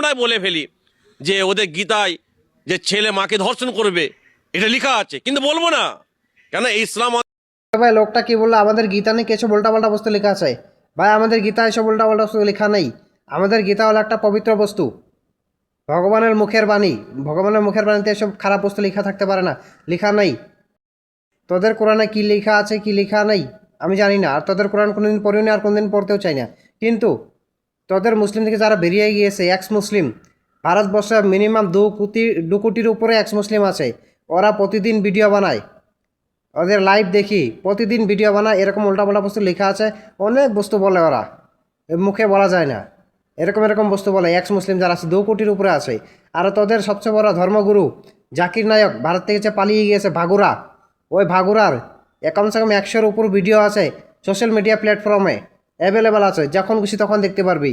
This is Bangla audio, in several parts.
আমরাই বলে ফেলি যে ওদের গীতায় যে ছেলে মাকে ধর্ষণ করবে এটা লেখা আছে, কিন্তু বলবো না কেন ইসলাম। ভাই লোকটা কি বললো আমাদের গীতা নিয়ে কিছু উল্টাপাল্টা বস্তু লেখা আছে? ভাই আমাদের গীতা এসব উল্টাপাল্টা বস্তু লেখা নেই। আমাদের গীতা হলো একটা পবিত্র বস্তু, ভগবানের মুখের বাণী। ভগবানের মুখের বাণীতে এসব খারাপ বস্তু লেখা থাকতে পারে না, লেখা নেই। তোদের কোরআনে কি লেখা আছে কি লেখা নেই আমি জানি না, আর তোদের কোরআন কোনোদিন পড়িও না আর কোনোদিন পড়তেও চাই না। কিন্তু তোদের মুসলিম থেকে যারা বেরিয়ে গিয়েছে এক্স মুসলিম, ভারতবর্ষে মিনিমাম 2 কোটির উপরে এক্স মুসলিম আছে। ওরা প্রতিদিন ভিডিও বানায়, ওদের লাইভ দেখি, প্রতিদিন ভিডিও বানায়, এরকম উল্টাপাল্টা বস্তু লেখা আছে। অনেক বস্তু বলে ওরা, মুখে বলা যায় না। এরকম এরকম বস্তু বলে এক্স মুসলিম যারা আছে 2 কোটির উপরে আছে। আর তোদের সবচেয়ে বড় ধর্মগুরু জাকির নায়ক ভারত থেকে যে পালিয়ে গিয়েছে ভাগুরা, ওই ভাগুরার কমসে কম 100-এর উপর ভিডিও আছে সোশ্যাল মিডিয়া প্ল্যাটফর্মে অ্যাভেলেবেল আছে, যখন খুশি তখন দেখতে পারবি।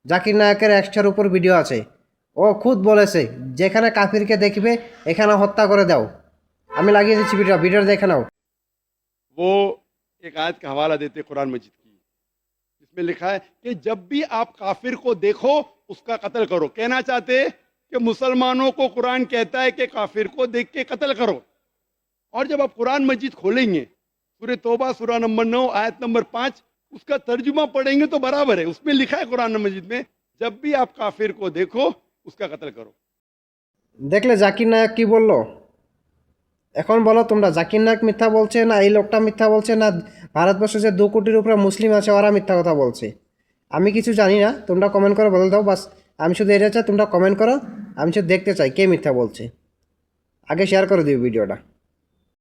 জাকির নায়কের 100-এর উপর ভিডিও আছে। ও খুদ বলেছে যেখানে কাফিরকে দেখবে এখানে হত্যা করে দাও। আমি লাগিয়ে দিচ্ছি ভিডিও দেখে নাও। वो एक आयत का हवाला देते कुरान मजीद की, जिसमें लिखा है कि जब भी आप काफिर को देखो उसका कत्ल करो। कहना चाहते हैं कि मुसलमानों को कुरान कहता है कि काफिर को देख के कत्ल करो। और जब आप कुरान मजीद खोलेंगे, सूरह तौबा सूरा नंबर 9 आयत नंबर 5, उसका तर्जुमा पढ़ेंगे तो बराबर है। उसमें लिखा है कुरान मजीद में, जब भी आप काफिर को देखो उसका कत्ल करो। দেখলে জাকির নায়ক কি বললো? এখন বলো তোমরা, জাকির নায়ক মিথ্যা বলছে না এই লোকটা মিথ্যা বলছে, না ভারতবর্ষে যে 2 কোটির উপরে মুসলিম আছে ওরা মিথ্যা কথা বলছে? আমি কিছু জানি না, তোমরা কমেন্ট করে বলে দাও। বাস আমি শুধু এটা চাই তোমরা কমেন্ট করো, আমি শুধু দেখতে চাই কে মিথ্যা বলছে। আগে শেয়ার করে দিও ভিডিওটা।